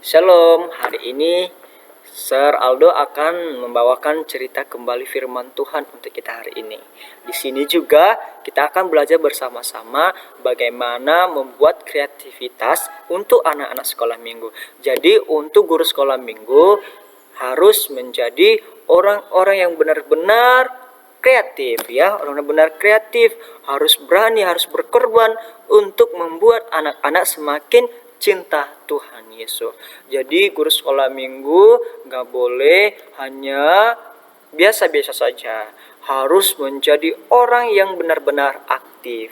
Shalom, hari ini Sir Aldo akan membawakan cerita kembali firman Tuhan untuk kita hari ini. Di sini juga kita akan belajar bersama-sama bagaimana membuat kreativitas untuk anak-anak sekolah minggu. Jadi untuk guru sekolah minggu harus menjadi orang-orang yang benar-benar kreatif ya, orang benar kreatif, harus berani, harus berkorban untuk membuat anak-anak semakin cinta Tuhan Yesus. Jadi guru sekolah minggu gak boleh hanya biasa-biasa saja, harus menjadi orang yang benar-benar aktif.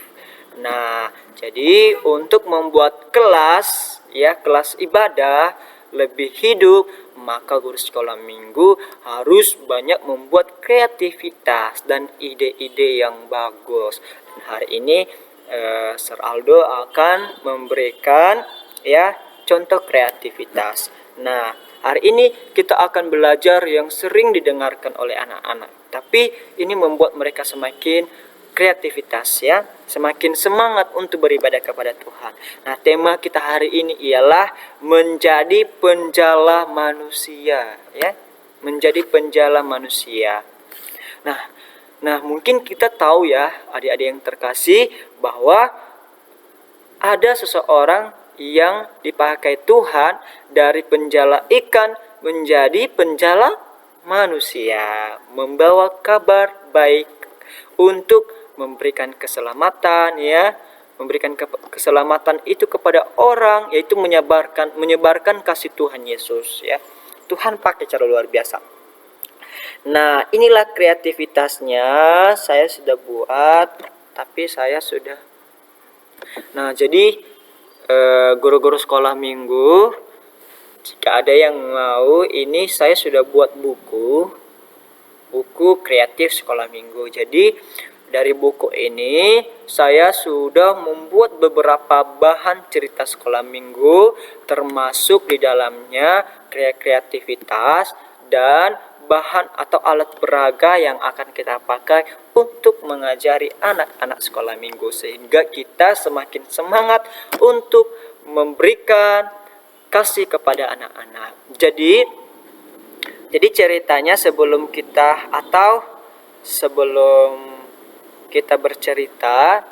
Nah, jadi untuk membuat kelas ya, kelas ibadah lebih hidup, maka guru sekolah minggu harus banyak membuat kreativitas dan ide-ide yang bagus. Dan hari ini Sir Aldo akan memberikan ya contoh kreativitas. Nah, hari ini kita akan belajar yang sering didengarkan oleh anak-anak, tapi ini membuat mereka semakin kreativitas ya, semakin semangat untuk beribadah kepada Tuhan. Nah, tema kita hari ini ialah menjadi penjala manusia ya, menjadi penjala manusia. Nah, mungkin kita tahu ya, adik-adik yang terkasih, bahwa ada seseorang yang dipakai Tuhan dari penjala ikan menjadi penjala manusia, membawa kabar baik untuk memberikan keselamatan ya, memberikan keselamatan itu kepada orang, yaitu menyebarkan kasih Tuhan Yesus ya. Tuhan pakai cara luar biasa. Nah, inilah kreativitasnya. Saya sudah buat, tapi saya sudah. Nah, jadi guru-guru sekolah minggu, jika ada yang mau, ini saya sudah buat buku kreatif sekolah minggu. Jadi dari buku ini saya sudah membuat beberapa bahan cerita sekolah minggu, termasuk di dalamnya kreativitas dan bahan atau alat peraga yang akan kita pakai untuk mengajari anak-anak sekolah minggu, sehingga kita semakin semangat untuk memberikan kasih kepada anak-anak. Jadi ceritanya sebelum kita bercerita,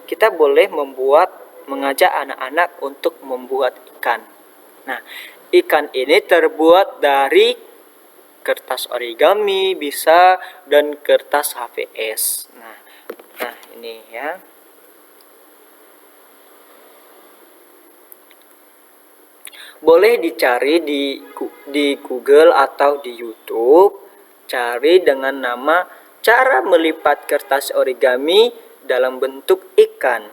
kita boleh mengajak anak-anak untuk membuat ikan. Nah, ikan ini terbuat dari kertas origami bisa dan kertas HVS. Nah ini ya. Boleh dicari di Google atau di YouTube, cari dengan nama cara melipat kertas origami dalam bentuk ikan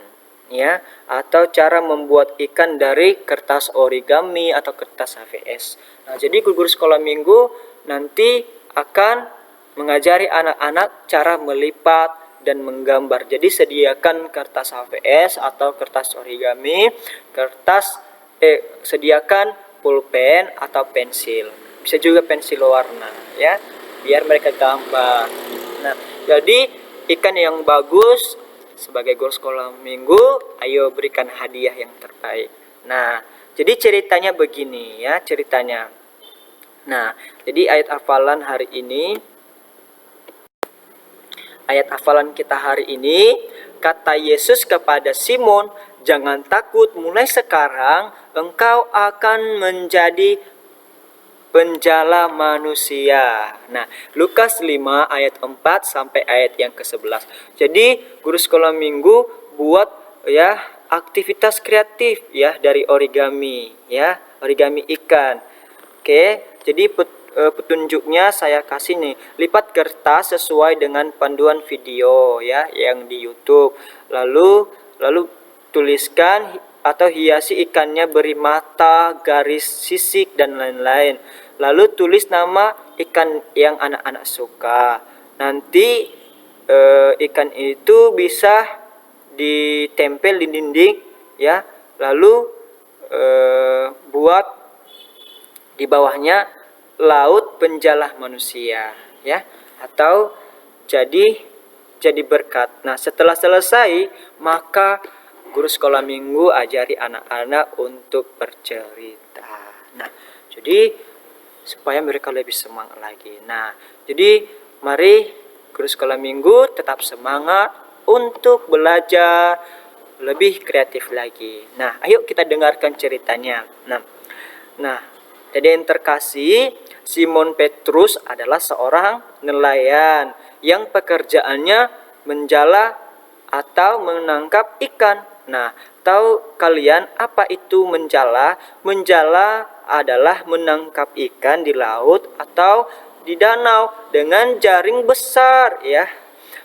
ya, atau cara membuat ikan dari kertas origami atau kertas HVS. Nah, jadi guru sekolah minggu nanti akan mengajari anak-anak cara melipat dan menggambar. Jadi sediakan kertas HVS atau kertas origami, sediakan pulpen atau pensil. Bisa juga pensil warna ya, biar mereka gambar. Nah, jadi ikan yang bagus, sebagai guru sekolah minggu, ayo berikan hadiah yang terbaik. Nah, jadi ceritanya begini ya, ceritanya. Nah, jadi ayat hafalan kita hari ini, kata Yesus kepada Simon, jangan takut, mulai sekarang engkau akan menjadi penjala manusia. Nah, Lukas 5 ayat 4 sampai ayat yang ke-11. Jadi, guru sekolah minggu buat ya aktivitas kreatif ya dari origami ya, origami ikan. Oke, jadi petunjuknya saya kasih nih, lipat kertas sesuai dengan panduan video ya yang di YouTube. Lalu tuliskan atau hiasi ikannya, beri mata, garis sisik dan lain-lain. Lalu tulis nama ikan yang anak-anak suka. Nanti ikan itu bisa ditempel di dinding ya. Lalu buat di bawahnya laut penjala manusia ya, atau jadi berkat. Nah, setelah selesai, maka guru sekolah minggu ajari anak-anak untuk bercerita. kita. Nah, jadi supaya mereka lebih semangat lagi. Nah, jadi mari guru sekolah minggu tetap semangat untuk belajar lebih kreatif lagi. Nah, ayo kita dengarkan ceritanya. Nah, jadi yang terkasih, Simon Petrus adalah seorang nelayan yang pekerjaannya menjala atau menangkap ikan. Nah, tahu kalian apa itu menjala? Menjala adalah menangkap ikan di laut atau di danau dengan jaring besar, ya.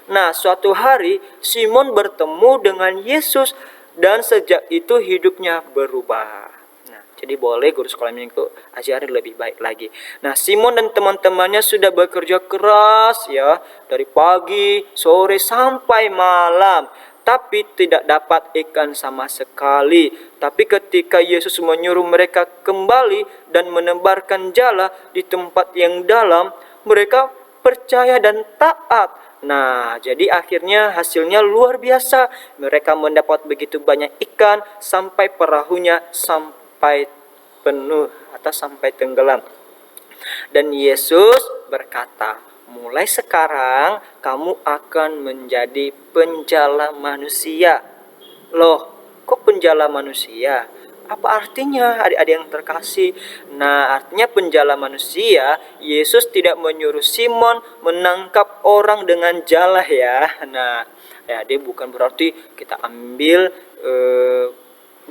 Nah, suatu hari Simon bertemu dengan Yesus dan sejak itu hidupnya berubah. Nah, jadi boleh guru sekolah minggu ajari lebih baik lagi. Nah, Simon dan teman-temannya sudah bekerja keras ya, dari pagi, sore sampai malam, tapi tidak dapat ikan sama sekali. Tapi ketika Yesus menyuruh mereka kembali dan menebarkan jala di tempat yang dalam, mereka percaya dan taat. Nah, jadi akhirnya hasilnya luar biasa. Mereka mendapat begitu banyak ikan sampai perahunya sampai penuh atau sampai tenggelam. Dan Yesus berkata, mulai sekarang kamu akan menjadi penjala manusia. Loh, kok penjala manusia? Apa artinya adik-adik yang terkasih? Nah, artinya penjala manusia, Yesus tidak menyuruh Simon menangkap orang dengan jala ya. Nah, ya dia bukan berarti kita ambil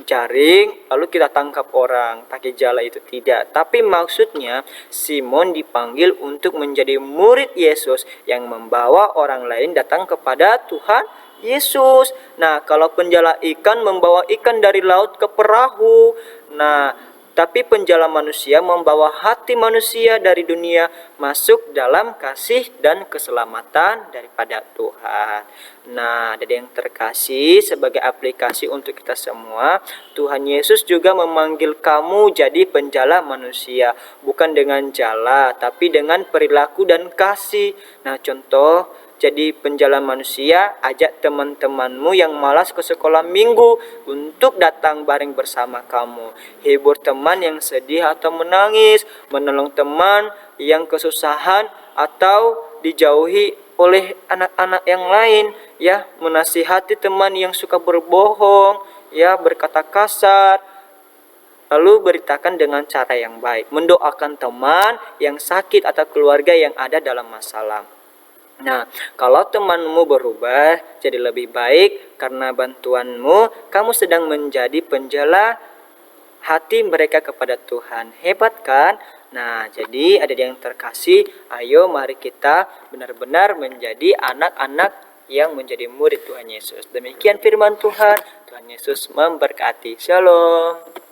jaring lalu kita tangkap orang pakai jala, itu tidak. Tapi maksudnya Simon dipanggil untuk menjadi murid Yesus yang membawa orang lain datang kepada Tuhan Yesus. Nah, kalau penjala ikan membawa ikan dari laut ke perahu. Nah, tapi penjala manusia membawa hati manusia dari dunia masuk dalam kasih dan keselamatan daripada Tuhan. Nah, jadi yang terkasih, sebagai aplikasi untuk kita semua, Tuhan Yesus juga memanggil kamu jadi penjala manusia, bukan dengan jala, tapi dengan perilaku dan kasih. Nah, contoh jadi penjala manusia, ajak teman-temanmu yang malas ke sekolah minggu untuk datang bareng bersama kamu. Hibur teman yang sedih atau menangis, menolong teman yang kesusahan atau dijauhi oleh anak-anak yang lain, ya, menasihati teman yang suka berbohong, ya, berkata kasar. Lalu beritakan dengan cara yang baik, mendoakan teman yang sakit atau keluarga yang ada dalam masalah. Nah, kalau temanmu berubah jadi lebih baik karena bantuanmu, kamu sedang menjadi penjala hati mereka kepada Tuhan. Hebat kan? Nah, jadi ada yang terkasih, ayo mari kita benar-benar menjadi anak-anak yang menjadi murid Tuhan Yesus. Demikian firman Tuhan. Tuhan Yesus memberkati. Shalom.